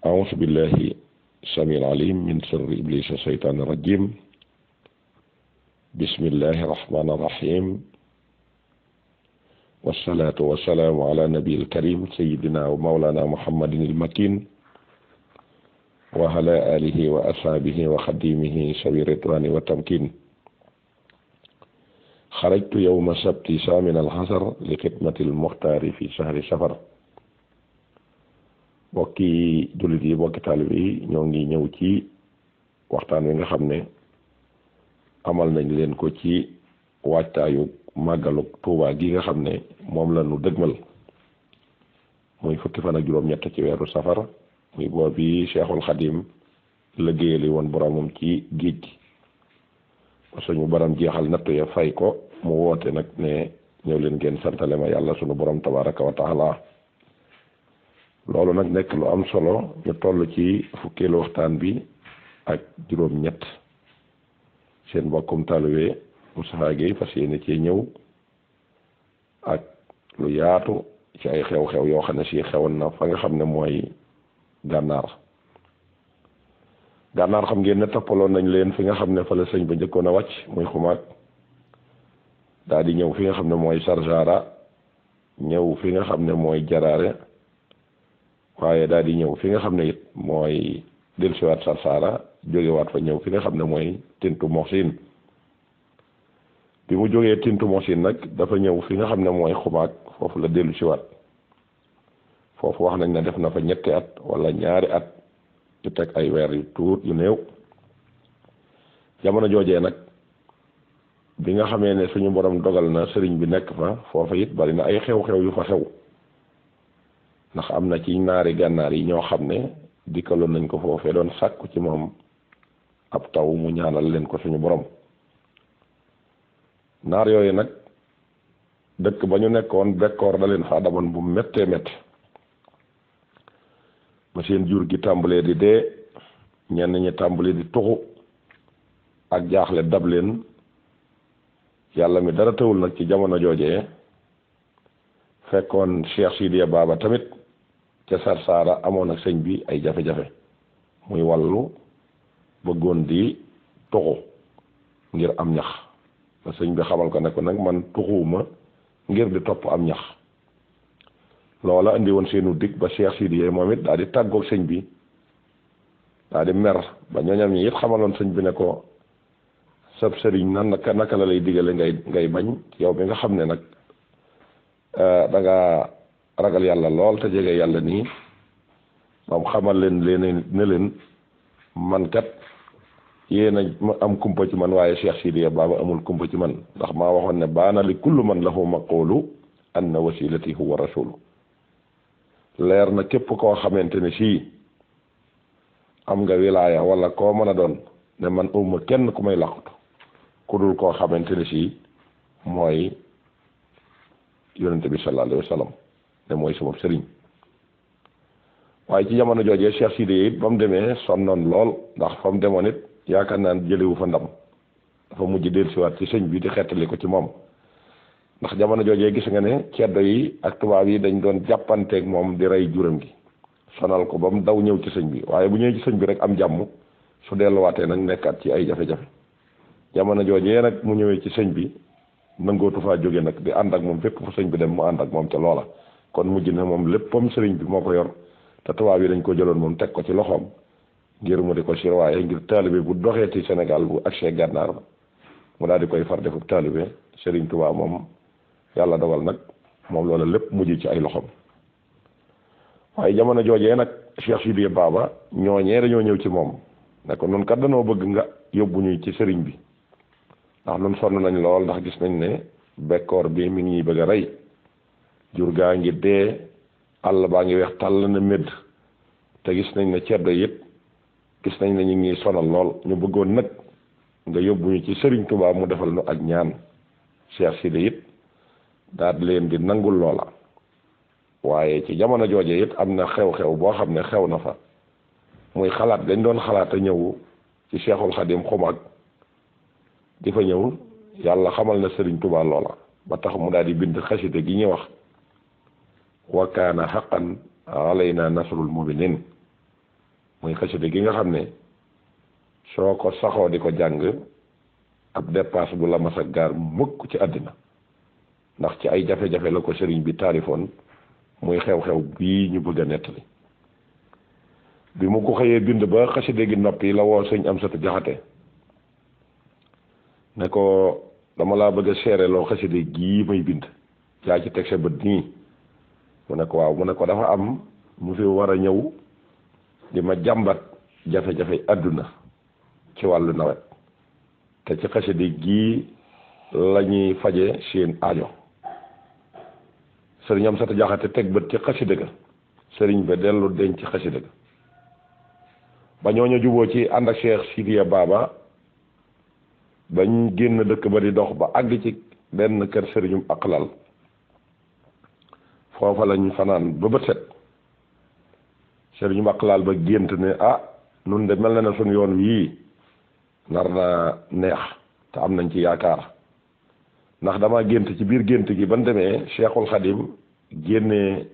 أعوذ بالله السميع العليم من شر إبليس الشيطان الرجيم. بسم الله الرحمن الرحيم، والصلاة والسلام على نبي الكريم سيدنا ومولانا محمد المكين وعلى آله وأصحابه وخديمه سوي الرضوان والتمكين. خرجت يوم السبت ثامن العصر لخدمة المختار في شهر سفر. bokki jullit yi bokki taalibe yi ñoo ngi ñëw ci waxtaan wi nga xam ne amal nañ leen ko ci waajtaayu màggalu Tuubaa gi nga xam ne moom la ñu dëgmal muy fukki fan ak juróom-ñett ci weeru safar, muy boobi Cheikhul Xadim liggéeyali woon boromam ci géej gi ba suñu borom jeexal nattu ya fay ko mu woote nag ne ñëw leen ngeen santale ma yàlla suñu borom tabaraka wa taala. loolu nag nekk lu am solo, ñu toll ci fukkeelu waxtaan bi ak juróom-ñett. seen mbokkum taalibe Moustapha Gueye fas yéene cee ñëw ak lu yaatu ci ay xew-xew yoo xam ne si xewoon na fa nga xam ne mooy gànnaar xam ngeen ne toppaloon nañ leen fi nga xam ne fa la sëñ ba njëkkoon a wàcc muy xumaag, daal di ñëw fi nga xam ne mooy Sarsara, ñëw fi nga xam ne mooy Jaraare, waaye daal di ñëw fi nga xam ne it mooy dellusiwaat Sarsara, jógewaat fa ñëw fi nga xam ne mooy Tintu Moxsin. bi mu jógee Tintu Moxsin nag dafa ñëw fi nga xam ne mooy xumaag, foofu la dellusiwaat. foofu wax nañ ne def na fa ñetti at wala ñaari at yu teg ay weer yu tuut yu néew. jamono joojee nag bi nga xamee ne suñu borom dogal na sëriñ bi nekk fa, foofa it bari na ay xew-xew yu fa xew. ndax am na ci naari gànnaar yi ñoo xam ne dikkaloon nañ ko foofee doon sàkku ci moom ab taw mu ñaanal leen ko suñu borom. naar yooyu nag dëkk ba ñu nekkoon bekkoor da leen fa damoon bu méttee métti ba seen jur gi tàmbalee di dee, ñenn ñi tàmbalee di tuxu, ak jaaxle dab leen. yàlla mi dara tawul nag ci jamono joojee fekkoon Cheikh Sidiya Baba tamit ca Sarsara amoon ak sëñ bi ay jafe-jafe, muy wàllu bëggoon di tuxu ngir am ñax. ba sëñ bi xamal ko ne ko nag man tuxuwuma ngir di topp am ñax. loola indi woon seenu dig ba Cheikh Sidiya moom it daal di tàggoog sëñ bi, daal di mer ba ñooñam ñi it xamaloon sëñ bi ne ko sab sëriñ nan naka la lay digale ngay bañ, yow bi nga xam ne nag da nga ragal yàlla lool te jege yàlla nii. moom xamal leen ne leen man kat yéen a am kumpa ci man, waaye Cheikh Sidiya Baba amul kumpa ci man, ndax maa waxoon ne baana li kullu man lahu maqulu anna wasilati huwa rasulu. leer na képp koo xamante ne sii am nga wilaaya wala koo mën a doon ne man umma kenn ku may laqatu ku dul koo xamante ne sii mooy yonente bi sallallahu alayhi wa sallam, ne mooy sama sëriñ. waaye ci jamono joojee Cheikh Sidiya it ba mu demee sonnoon lool, ndax fa mu demoon it yaakaar naa ne jëlewu fa ndam, dafa mujj dellusiwaat ci sëñ bi di xettali ko ci moom. ndax jamono joojee gis nga ne ceddo yi ak tubaab yi dañ doon jàppanteeg moom di rey juram gi, sonal ko ba mu daw ñëw ci sëñ bi. waaye bu ñëwee ci sëñ bi rek am jàmm, su delluwaatee nag nekkaat ci ay jafe-jafe. jamono joojee nag mu ñëwee ci sëñ bi nangootu faa jóge nag di ànd ak moom fépp fu sëñ bi dem mu ànd ak moom ca loola. kon mujj na moom léppam sëriñ bi moo ko yor, te tubaab yi dañ ko jëloon moom teg ko ci loxoom ngir mu di ko sirwaaye, ngir taalibe bu doxee ci Sénégal bu accès gànnaar mu daal di koy far defub taalibe. sëriñ Tuubaa moom yàlla dogal nag moom loola lépp mujj ci ay loxoom. waaye jamono joojee nag Cheikh Sidiya Baba ñooñee dañoo ñëw ci moom ne ko noonu kat danoo bëgg nga yóbbu ñu ci sëriñ bi, ndax nun sonn nañ lool, ndax gis nañ ne bekkoor bi mi ngi ñuy bëgg a rey. jur gaa ngi dee, àll baa ngi weex tàll na médd, te gis nañ ne ceddo yit gis nañ ne ñu ngi sonal lool. ñu bëggoon nag nga yóbbu ñu ci sëriñ Tuubaa mu defal nu ak ñaan. Cheikh Sidiya it daal di leen di nangul loola. waaye ci jamono jooje it am na xew-xew boo xam ne xew na fa, muy xalaat dañ doon xalaat a ñëw ci Cheikhul Xadim xumaag di fa ñëw. yàlla xamal na sëriñ Tuubaa loola ba tax mu daal di bind xasida gi ñuy wax wa kaana haqqan alayna nasrul muminin. muy xasida gi nga xam ne soo ko saxoo di ko jàng ab dépasse bu la mas a gaar mukk ci àddina ndax ci ay jafe-jafe la ko sëriñ bi taarifoon muy xew-xew bii ñu bëgg a nettali bi mu ko xëyee bind ba xasida gi noppi la woo sëñ Amsatu Jaxate ne ko dama laa bëgg a seere loo xasida gii may bind yaa ci teg sa bët nii mu ne ko waaw mu ne ko dafa am ñu fi war a ñëw di ma jàmbat jafe-jafe àdduna ci wàllu nawet te ci xasida gii la ñuy faje seen aajo sëriñ Amsatu Jaxate teg bët ci xasida ga sëriñ ba dellu denc ci xasida ga ba ñooñu juboo ci ànd ak Cheikh Sidiya Baba bañ génn dëkk ba di dox ba àgg ci benn kër sëriñum Aqlal foofa lañ fanaan ba bët set sëriñum Aqlal ba gént ne nun de mel na ne suñ yoon wii nar na neex te am nañ ci yaakaar ndax dama gént ci biir gént gi ban demee Cheikhul Khadim génnee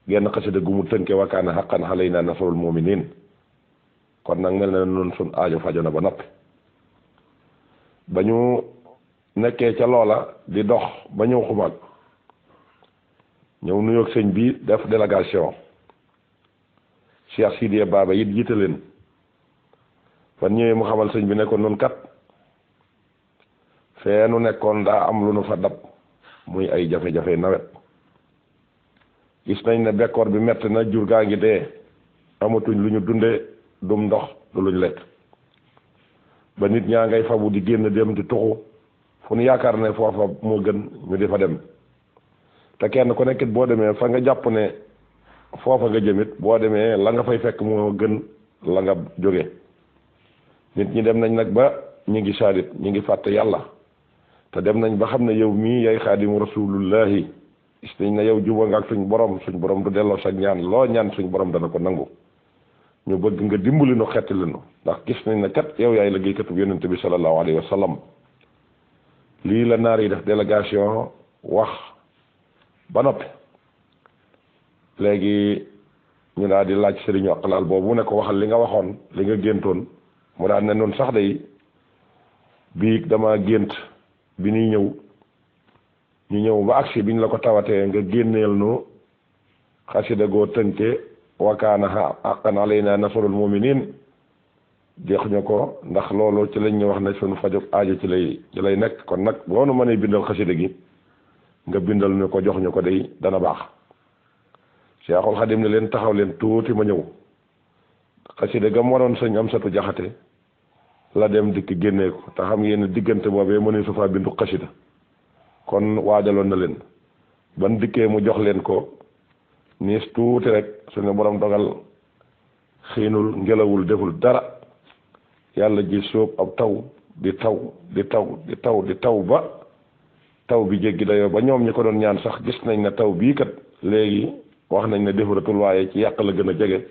genn xasida gu mu tënke wa kaana haqqan alaynaa nasrul mu'miniin kon nag mel na ne nun suñ aajo fajo na ba noppi ba ñu nekkee ca loola di dox ba ñëw xumaag ñëw nuyoog sëñ bi def délégation Cheikh Sidiya Baba it jiite leen fan ñëwee mu xamal sëñ bi ne ko nun kat fee nu nekkoon daa am lu nu fa dab muy ay jafe-jafe nawet gis nañ ne bekkoor bi metti na jur gaa ngi dee amatuñ lu ñu dunde dum ndox du luñ lekk ba nit ñaa ngay fabu di génn dem di tuxu fu nu yaakaar ne foofa moo gën ñu di fa dem te kenn ku nekkit boo demee fa nga jàpp ne foofa nga jëmit boo demee la nga fay fekk moo gën la nga jóge nit ñi dem nañ nag ba ñu ngi saalit ñu ngi fàtte yàlla te dem nañ ba xam ne yow mii yaay xaadimu rasulullahi gis nañ ne yow juba nga ak suñ borom du delloo sa ñaan loo ñaan suñ borom dana ko nangu ñu bëgg nga dimbali nu xettali nu ndax gis nañ ne kat yow yaay liggéeykatub yonente bi sallallahu alayhi wa sallam lii la naar yi def délégation wax ba noppi léegi ñu daal di laaj sëriñu Aqlal boobu ne ko waxal li nga waxoon li nga géntoon mu daal ne noonu sax day bii dama gént bi ñuy ñëw ñu ñëw ba agsi bi ñu la ko tawatee nga génneel nu xasida goo tënke wa kaana haqqan alaynaa nasrul mu'miniin jox ñu ko ndax loolu ci lañ ñu wax ne sunu fajog aajo ci lay nekk kon nag boo nu mënee bindal xasida gi nga bindal ñu ko jox ñu ko day dana baax Seexul Xadim ne leen taxaw leen tuuti ma ñëw xasida gam waroon sëñ Amsatu Jaxate la dem dikk génnee ko te xam ngeen diggante boobee mënee su faa bindu xasida kon waajaloon na leen ban dikkee mu jox leen ko niis tuuti rek suñu borom dogal xiinul ngelawul deful dara yàlla ji sóob ab taw di taw di taw di taw di taw ba taw bi jéggi dayoo ba ñoom ñi ko doon ñaan sax gis nañ ne taw bii kat léegi wax nañ ne defaratul waaye ci yàq la gën a jege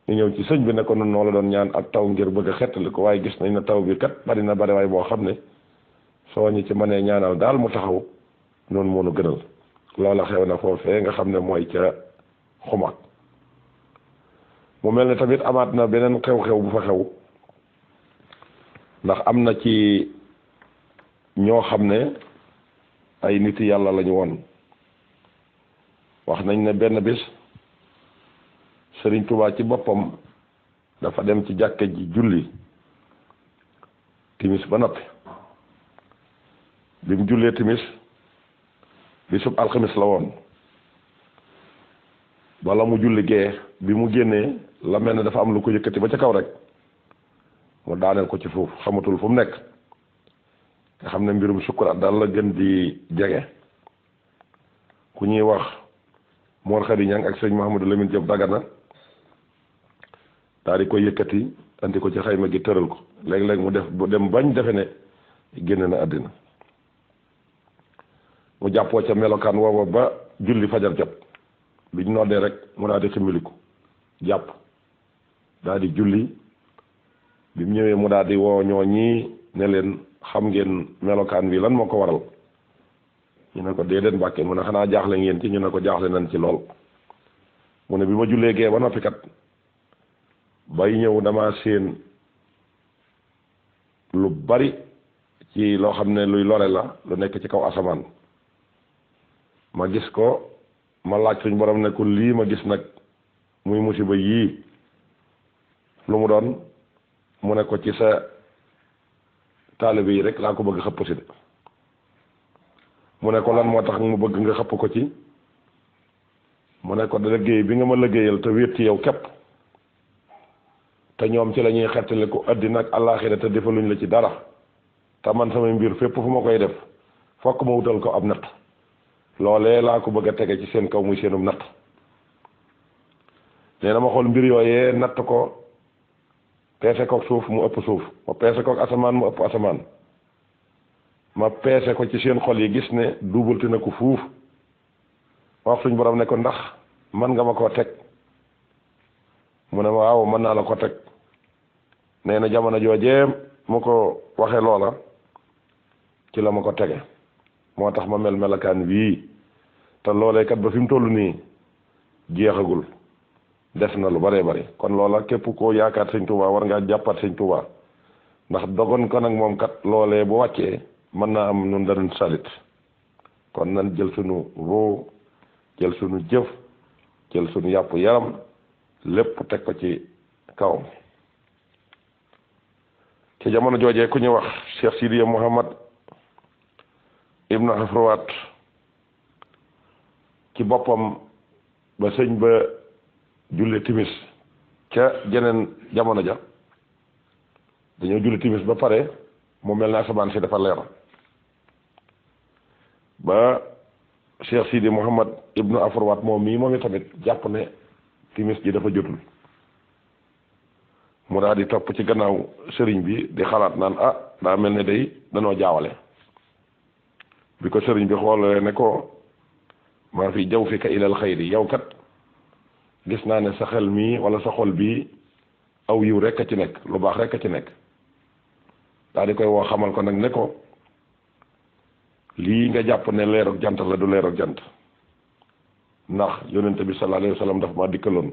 ñu ñëw ci sëñ bi ne ko noonu noo la doon ñaan ak taw ngir bëgg a xettali ko waaye gis nañ ne taw bi kat bari na bari waay boo xam ne soo ñu ci mënee ñaanal daal mu taxaw noonu moo nu gënal loola xew na foofee nga xam ne mooy ca xumaag mu mel ne tamit amaat na beneen xew-xew bu fa xew ndax am na ci ñoo xam ne ay nit yàlla lañu woon wax nañ ne benn bis Sëriñ Tuubaa ci boppam dafa dem ci jàkka ji julli timis ba noppi bi mu jullee timis bisub alxamis la woon bala mu julli gee bi mu génnee la mel ne dafa am lu ko yëkkati ba ca kaw rek mu daaneel ko ci foofu xamatul fu mu nekk nga xam ne mbirum sukkuraat daal la gën di jege ku ñuy wax Mor Khady Niang ak sëñ Mouhamadou Lamine Diop Dagana daal di koy yëkkati andi ko ci xayma gi tëral ko léeg-léeg mu def bu dem bañ defe ne génn na àddina mu jàppoo ca melokaan woowa ba julli fajar jot bi ñu noddee rek mu daal di ximiliku jàpp daal di julli bi mu ñëwee mu daal di woo ñoo ñii ne leen xam ngeen melokaan bi lan moo ko waral ñu ne ko déedéet Mbàkke mu ne xanaa jaaxle ngeen ci ñu ne ko jaaxle nañ ci lool mu ne bi ma jullee gee ba noppi kat bay ñëw dama seen lu bari ci loo xam ne luy lore la lu nekk ci kaw asamaan ma gis ko ma laaj suñ borom ne ko lii ma gis nag muy musiba yii lu mu doon mu ne ko ci sa taalibe yi rek laa ko bëgg xëpp si de mu ne ko lan moo tax mu bëgg nga xëpp ko ci mu ne ko liggéey bi nga ma liggéeyal te wéet ci yow képp te ñoom ci la ñuy xettali ko àddina ak àllaaxira te defaluñ la ci dara te man samay mbir fépp fu ma koy def fokk ma wutal ko ab natt loolee laa ko bëgg a tege ci seen kaw muy seenum natt nee na ma xool mbir yooyee natt ko peese kook suuf mu ëpp suuf ma peese kook asamaan mu ëpp asamaan ma peese ko ci seen xol yi gis ne duubalti na ko fuuf ma wax suñ borom ne ko ndax man nga ma koo teg mu ne ma waaw mën naa la ko teg nee na jamono joojee mu ko waxee loola ci la ma ko tege moo tax ma mel melakaan wii te loolee kat ba fi mu toll nii jeexagul des na lu bare bari kon loola képp koo yaakaar sëñ Tuubaa war ngaa jàppaat sëñ Tuubaa ndax dogon ko nag moom kat loolee bu wàccee mën naa am nun danañ salit kon nan jël sunu ruu jël sunu jëf jël sunu yàpp yaram lépp teg ko ci kawam ci jamono joojee ku ñu wax Cheikh Sidiya Muhammad ibnu Afrawat ci boppam ba sëñ ba julli timis ca jeneen jamono ja dañoo julli timis ba pare mu mel ne asamaan si dafa leer ba Cheikh Sidi Muhammad ibnu Afrawat moom mii moom tamit jàpp ne timis ji dafa jotul mu daal di topp ci gannaaw sëriñ bi di xalaat naan daa mel ne day danoo jaawale bi ko sëriñ bi xoolee ne ko maa fi jaw fi ka ilal xayri yow kat gis naa ne sa xel mii wala sa xol bii aw yiw rek a ci nekk lu baax rek a ci nekk daal di koy woo xamal ko nag ne ko lii nga jàpp ne leerug jant la du leerug jant ndax yonente bi sallallahu alayhi wa sallam dafa ma dikkaloon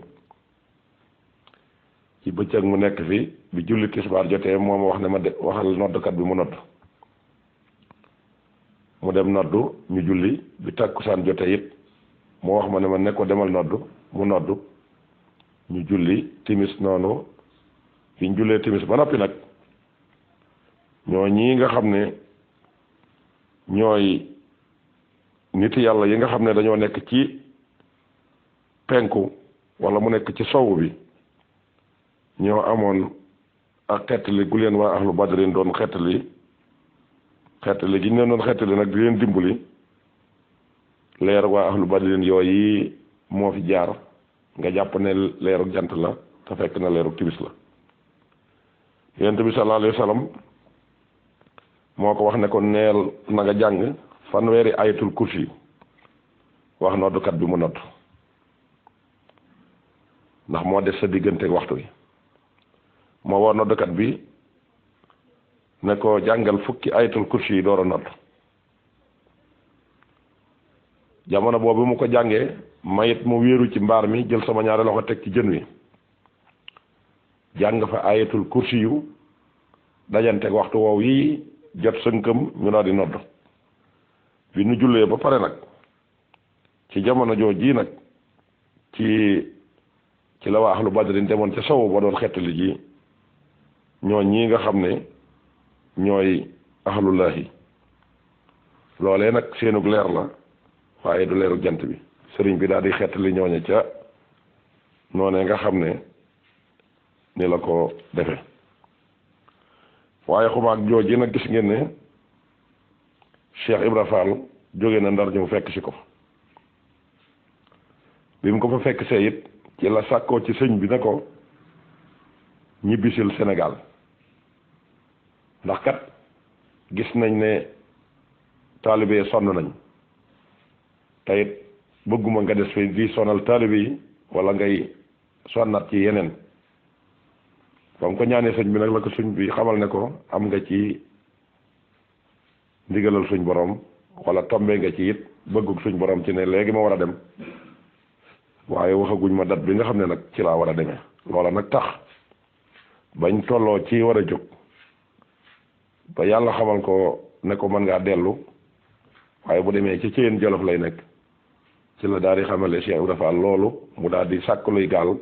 ci bëccëg mu nekk fi bi julli tisbaar jotee moo ma wax ne ma de waxal noddkat bi mu nodd mu dem noddu ñu julli bi tàkkusaan jotee it moo wax ma ne ma ne ko demal noddu mu noddu ñu julli timis noonu biñ jullee timis ba noppi nag ñoo ñii nga xam ne ñooy nit yàlla yi nga xam ne dañoo nekk ci penku wala mu nekk ci sowu bi ñoo amoon ak xettali gu leen waa ahlu badrin doon xettali gi ñu leen doon xettali nag di leen dimbali leer waa ahlu badrin yooyu moo fi jaar nga jàpp ne leerug jant la te fekk na leerug timis la yonent bi sallallahu alayhi wa sallam moo ko wax ne ko neel na nga jàng fanweeri ayatul kursi wax noddukat bi mu nodd ndax moo des sa diggante waxtu wi moo war noddukat bi ne ko jàngal fukki ayatul kursi yi door a nodd jamono boobu mu ko jàngee mayit mu wéeru ci mbaar mi jël sama ñaari loxo teg ci jën wi jàng fa ayatul kursi yu dajanteeg waxtu woow yi jot sënkam ñu daal di nodd bi nu jullee ba pare nag ci jamono jooji nag ci la waa ahlu badrin demoon ca sowu ba doon xettali ji ñoo ñii nga xam ne ñooy ahlullahi loolee nag seenug leer la waaye du leerug jant bi sëriñ bi daal di xettali ñooñe ca noonee nga xam ne ni la ko defe waaye xumaag jooji nag gis ngeen ne Cheikh Ibra Fall jóge na Ndar ñëw fekk si ko bi mu ko fa fekk see it ci la sàkkoo ci sëñ bi ne ko ñibbisil Sénégal ndax kat gis nañ ne taalibe sonn nañ te it bëgguma nga des fi di sonal taalibe yi wala ngay sonnat ci yeneen ba mu ko ñaanee sëñ bi nag la ko sëñ bi xamal ne ko am nga ci ndigalal suñ borom wala tombe nga ci it bëggug suñ borom ci ne léegi ma war a dem waaye waxaguñ ma dat bi nga xam ne nag ci laa war a demee loola nag tax bañ tolloo ci war a jóg ba yàlla xamal ko ne ko mën ngaa dellu waaye bu demee ci Ceyeen Jolof lay nekk ci la daal di xamale Cheikh Ibra Fall loolu mu daal di sàkk luy gaal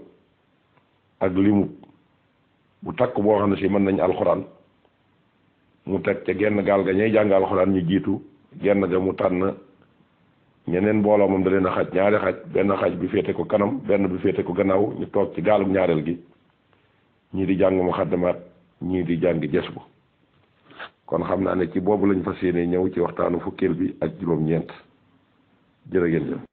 ak limu bu takk boo xam ne si mën nañ alxuraan mu teg ca genn gaal ga ñuy jàng alxuraan ñu jiitu genn ga mu tànn ñeneen mbooloo moom da leen a xaj ñaari xaj benn xaj bi féete ko kanam benn bi féete ko gannaaw ñu toog ci gaalum ñaareel gi ñii di jàng muxaddamaat ñii di jàng jes bu kon xam naa ne ci boobu lañ fas yéene ñëw ci waxtaanu fukkeel bi ak juróom-ñeent jërë ngeen jëf